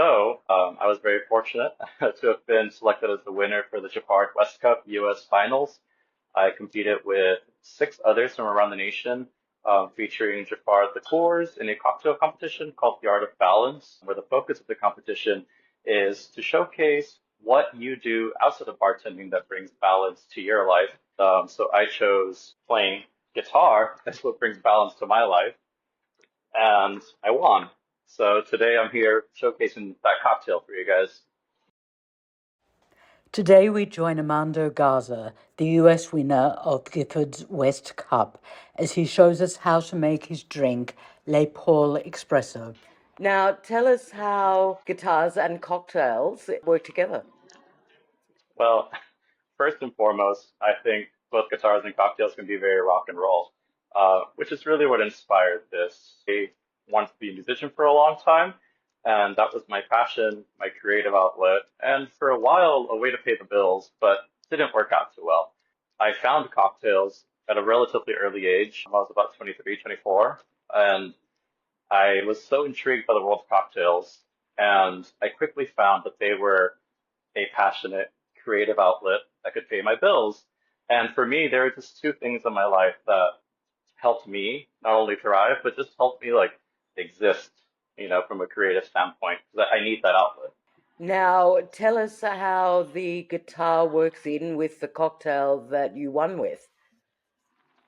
I was very fortunate to have been selected as the winner for the Giffard West Cup US Finals. I competed with six others from around the nation, featuring Giffard liqueurs in a cocktail competition called the Art of Balance, where the focus of the competition is to showcase what you do outside of bartending that brings balance to your life. So I chose playing guitar. That's what brings balance to my life, and I won. So today I'm here showcasing that cocktail for you guys. Today we join Armando Garza, the US winner of Giffard's West Cup, as he shows us how to make his drink, Le Paul Espresso. Now tell us how guitars and cocktails work together. Well, first and foremost, I think both guitars and cocktails can be very rock and roll, which is really what inspired this. I wanted to be a musician for a long time, and that was my passion, my creative outlet, and for a while, a way to pay the bills, but didn't work out too well. I found cocktails at a relatively early age. I was about 23, 24, and I was so intrigued by the world of cocktails, and I quickly found that they were a passionate, creative outlet that could pay my bills. And for me, there were just two things in my life that helped me not only thrive, but just helped me like exist, from a creative standpoint. That I need that outlet. Now tell us how the guitar works in with the cocktail that you won with.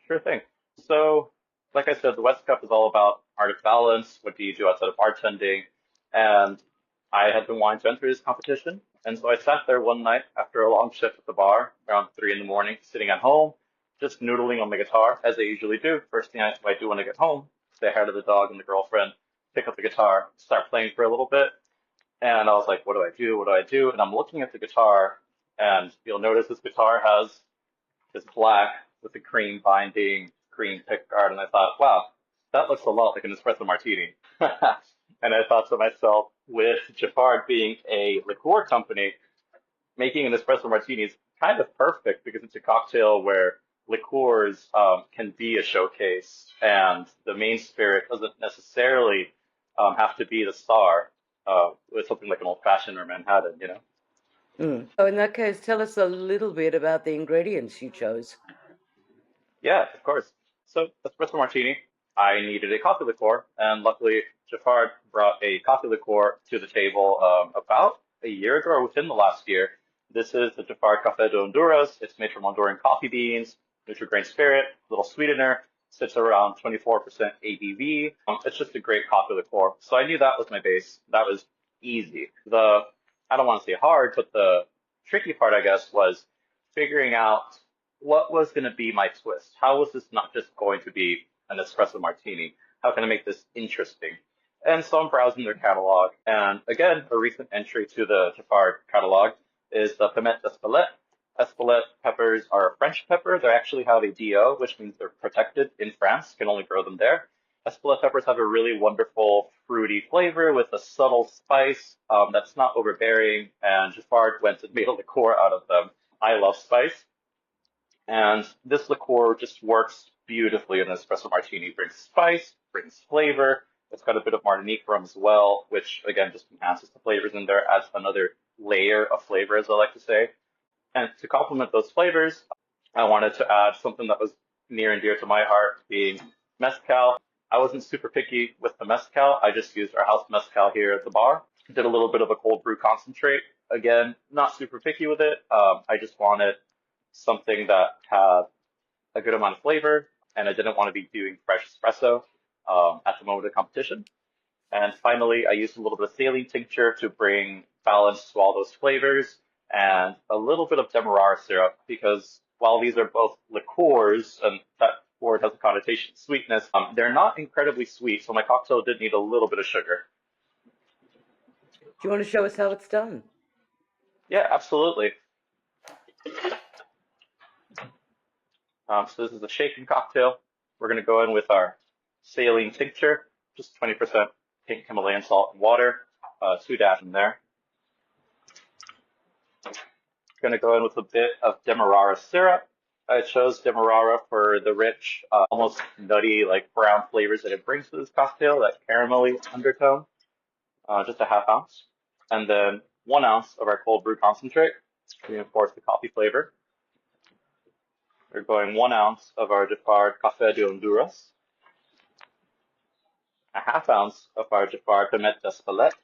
Sure thing. So, like I said, the West Cup is all about art of balance. What do you do outside of bartending? And I had been wanting to enter this competition. And so I sat there one night after a long shift at the bar around 3 in the morning, sitting at home, just noodling on the guitar, as I usually do. First thing I do when I get home, say hi to the dog and the girlfriend, pick up the guitar, start playing for a little bit. And I was like, what do I do? What do I do? And I'm looking at the guitar, and you'll notice this guitar has this black with the cream binding, cream pickguard, and I thought, wow, that looks a lot like an espresso martini. And I thought to myself, with Giffard being a liqueur company, making an espresso martini is kind of perfect because it's a cocktail where liqueurs can be a showcase, and the main spirit doesn't necessarily have to be the star with something like an old fashioned or Manhattan. So in that case, tell us a little bit about the ingredients you chose. Yeah, of course. So, espresso martini, I needed a coffee liqueur, and luckily, Giffard brought a coffee liqueur to the table about a year ago, or within the last year. This is the Giffard Café de Honduras. It's made from Honduran coffee beans, Nutri-Grain spirit, little sweetener, sits around 24% ABV. It's just a great coffee liqueur. So I knew that was my base. That was easy. I don't want to say hard, but the tricky part, I guess, was figuring out what was going to be my twist. How was this not just going to be an espresso martini? How can I make this interesting? And so I'm browsing their catalog. And again, a recent entry to the Giffard catalog is the Piment d'Espelette. Espelette peppers are a French pepper. They actually have a DO, which means they're protected in France, can only grow them there. Espelette peppers have a really wonderful fruity flavor with a subtle spice that's not overbearing, and Giffard went and made a liqueur out of them. I love spice, and this liqueur just works beautifully in an espresso martini. It brings spice, brings flavor. It's got a bit of Martinique rum as well, which again just enhances the flavors in there, adds another layer of flavor, as I like to say. And to complement those flavors, I wanted to add something that was near and dear to my heart, being mezcal. I wasn't super picky with the mezcal. I just used our house mezcal here at the bar. Did a little bit of a cold brew concentrate. Again, not super picky with it. I just wanted something that had a good amount of flavor, and I didn't want to be doing fresh espresso at the moment of the competition. And finally, I used a little bit of saline tincture to bring balance to all those flavors, and a little bit of demerara syrup, because while these are both liqueurs, and that word has a connotation of sweetness, they're not incredibly sweet, so my cocktail did need a little bit of sugar. Do you want to show us how it's done? Yeah, absolutely. So this is a shaken cocktail. We're going to go in with our saline tincture, just 20% pink Himalayan salt and water, 2 dash in there. Going to go in with a bit of demerara syrup. I chose demerara for the rich, almost nutty, like brown flavors that it brings to this cocktail, that caramelly undertone. Just a half ounce. and then 1 ounce of our cold brew concentrate to reinforce the coffee flavor. We're going 1 ounce of our Giffard Café de Honduras, a half ounce of our Giffard Pimet d'Espelette,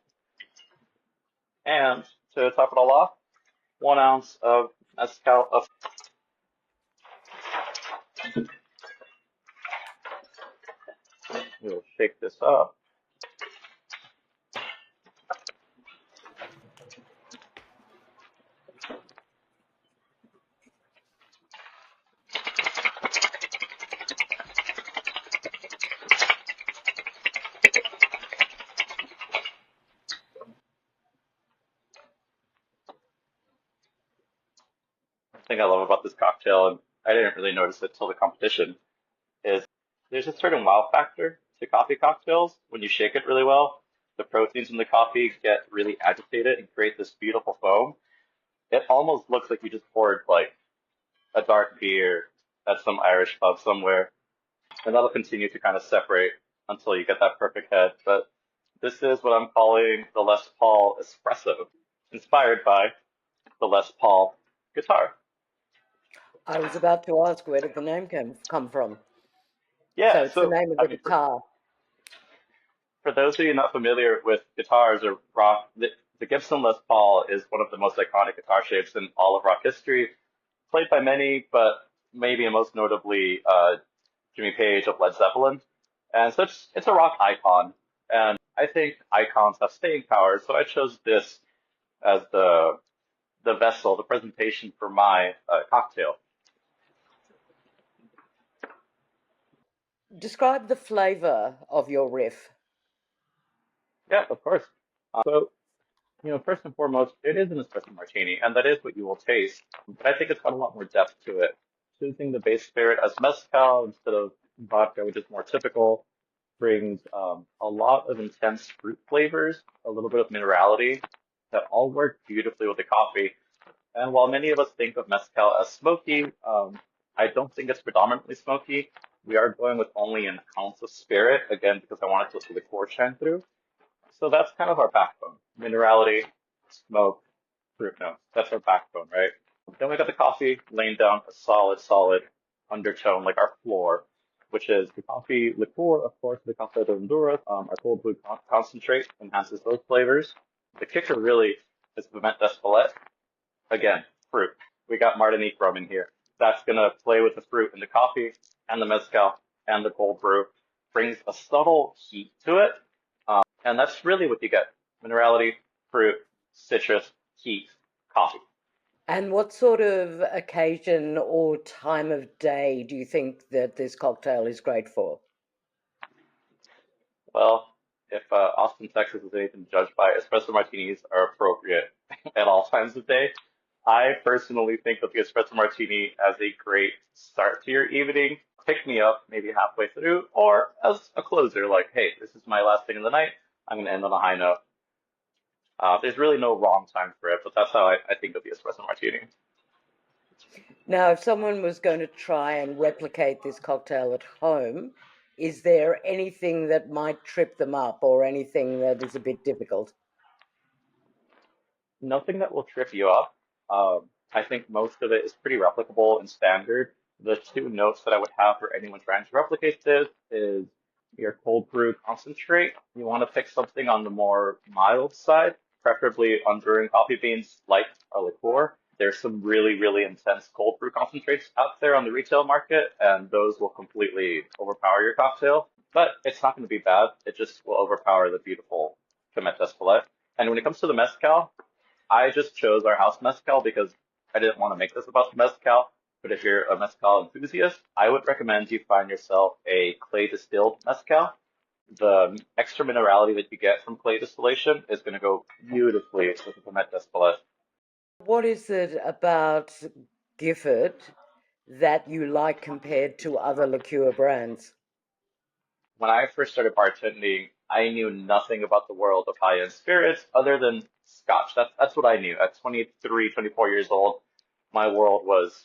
and to top it all off, 1 ounce of mezcal of. We'll shake this up. The thing I love about this cocktail, and I didn't really notice it till the competition, is there's a certain wow factor to coffee cocktails when you shake it really well. The proteins in the coffee get really agitated and create this beautiful foam. It almost looks like you just poured like a dark beer at some Irish pub somewhere, and that'll continue to kind of separate until you get that perfect head. But this is what I'm calling the Les Paul Espresso, inspired by the Les Paul guitar. I was about to ask, where did the name come from? Yeah, So it's the so name of I the mean, guitar. for those of you not familiar with guitars or rock, the Gibson Les Paul is one of the most iconic guitar shapes in all of rock history, played by many, but maybe most notably Jimmy Page of Led Zeppelin. And so it's a rock icon. And I think icons have staying power, so I chose this as the vessel, the presentation for my cocktail. Describe the flavor of your riff. Yeah, of course. So, first and foremost, it is an espresso martini, and that is what you will taste. But I think it's got a lot more depth to it. Choosing the base spirit as mezcal instead of vodka, which is more typical, brings a lot of intense fruit flavors, a little bit of minerality that all work beautifully with the coffee. And while many of us think of mezcal as smoky, I don't think it's predominantly smoky. We are going with only an ounce of spirit, again, because I wanted to let the liqueur shine through. So that's kind of our backbone. Minerality, smoke, fruit notes. That's our backbone, right? Then we got the coffee laying down a solid undertone, like our floor, which is the coffee liqueur, of course, the Café de Honduras, our cold brew concentrate enhances those flavors. The kicker really is piment d'Espelette. Again, fruit. We got Martinique rum in here. That's gonna play with the fruit in the coffee and the mezcal and the cold brew. Brings a subtle heat to it, and that's really what you get. Minerality, fruit, citrus, heat, coffee. And what sort of occasion or time of day do you think that this cocktail is great for? Well, if Austin, Texas is anything to judge by, espresso martinis are appropriate at all times of day. I personally think of the espresso martini as a great start to your evening, pick me up maybe halfway through, or as a closer, like, hey, this is my last thing of the night. I'm going to end on a high note. There's really no wrong time for it, but that's how I think of the espresso martini. Now, if someone was going to try and replicate this cocktail at home, is there anything that might trip them up or anything that is a bit difficult? Nothing that will trip you up. I think most of it is pretty replicable and standard. The two notes that I would have for anyone trying to replicate this is your cold brew concentrate. You want to pick something on the more mild side, preferably unbrewing coffee beans like a liqueur. There's some really intense cold brew concentrates out there on the retail market, and those will completely overpower your cocktail. But it's not going to be bad. It just will overpower the beautiful Pimet d'Espelette. And when it comes to the mezcal, I just chose our house mezcal because I didn't want to make this about the mezcal. But if you're a mezcal enthusiast, I would recommend you find yourself a clay distilled mezcal. The extra minerality that you get from clay distillation is going to go beautifully with the Pimet d'Espelette. What is it about Gifford that you like compared to other liqueur brands? When I first started bartending, I knew nothing about the world of high-end spirits other than scotch. That's what I knew. At 23, 24 years old, my world was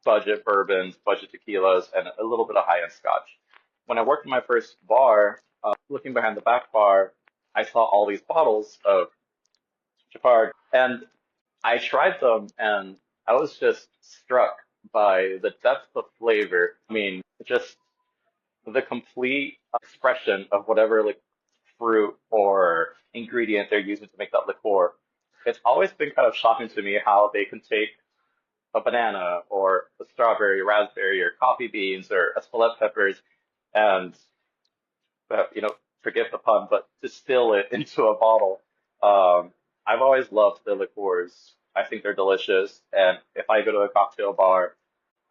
budget bourbons, budget tequilas, and a little bit of high-end scotch. When I worked in my first bar, looking behind the back bar, I saw all these bottles of Giffard, and I tried them, and I was just struck by the depth of flavor. I mean, just the complete expression of whatever like fruit or ingredient they're using to make that liqueur. It's always been kind of shocking to me how they can take a banana or a strawberry, raspberry, or coffee beans or escalette peppers and forgive the pun, but distill it into a bottle. Um, I've always loved the liqueurs. I think they're delicious, and if I go to a cocktail bar,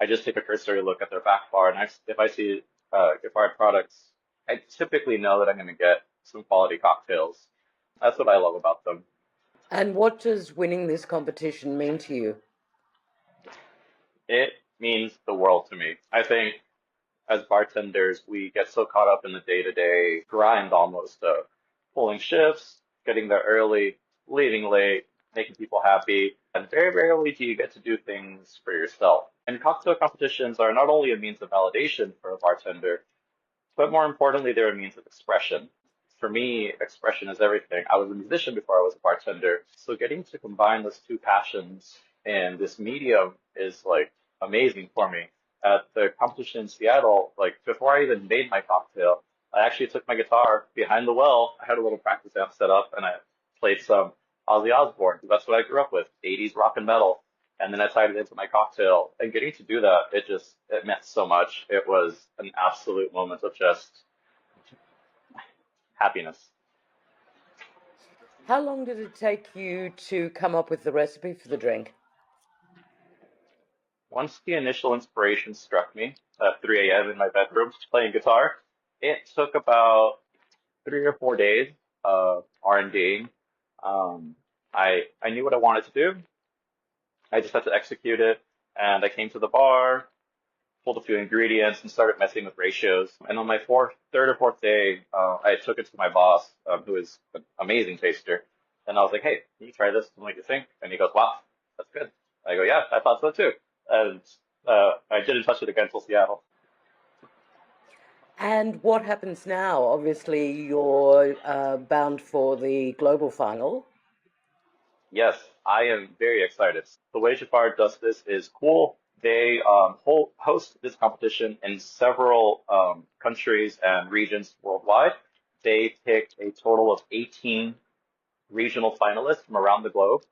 I just take a cursory look at their back bar, and if I see Giffard products, I typically know that I'm going to get some quality cocktails. That's what I love about them. And what does winning this competition mean to you? It means the world to me. I think as bartenders, we get so caught up in the day-to-day grind almost of pulling shifts, getting there early, leaving late, making people happy, and very rarely do you get to do things for yourself. And cocktail competitions are not only a means of validation for a bartender, but more importantly, they're a means of expression. For me, expression is everything. I was a musician before I was a bartender. So getting to combine those two passions in this medium is like amazing for me. At the competition in Seattle, like before I even made my cocktail, I actually took my guitar behind the well. I had a little practice amp set up and I played some Ozzy Osbourne. That's what I grew up with, 80s rock and metal. And then I tied it into my cocktail. And getting to do that, it meant so much. It was an absolute moment of just happiness. How long did it take you to come up with the recipe for the drink? Once the initial inspiration struck me at 3 a.m. in my bedroom playing guitar, it took about 3 or 4 days of R&Ding. Um, I knew what I wanted to do. I just had to execute it, and I came to the bar, pulled a few ingredients and started messing with ratios. And on my third or fourth day, I took it to my boss, who is an amazing taster. And I was like, hey, can you try this and what do you think? And he goes, wow, that's good. I go, yeah, I thought so too. And I didn't touch it again until Seattle. And what happens now? Obviously, you're bound for the global final. Yes, I am very excited. The way Giffard does this is cool. They host this competition in several countries and regions worldwide. They pick a total of 18 regional finalists from around the globe,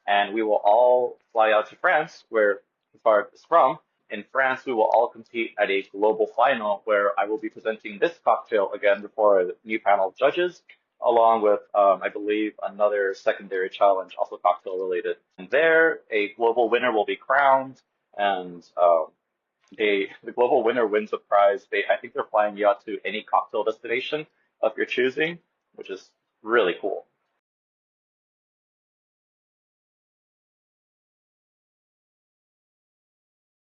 and we will all fly out to France, where Giffard is from. In France, we will all compete at a global final where I will be presenting this cocktail again before a new panel of judges, along with, I believe, another secondary challenge, also cocktail related. And there, a global winner will be crowned, and the global winner wins a prize. I think they're flying you out to any cocktail destination of your choosing, which is really cool.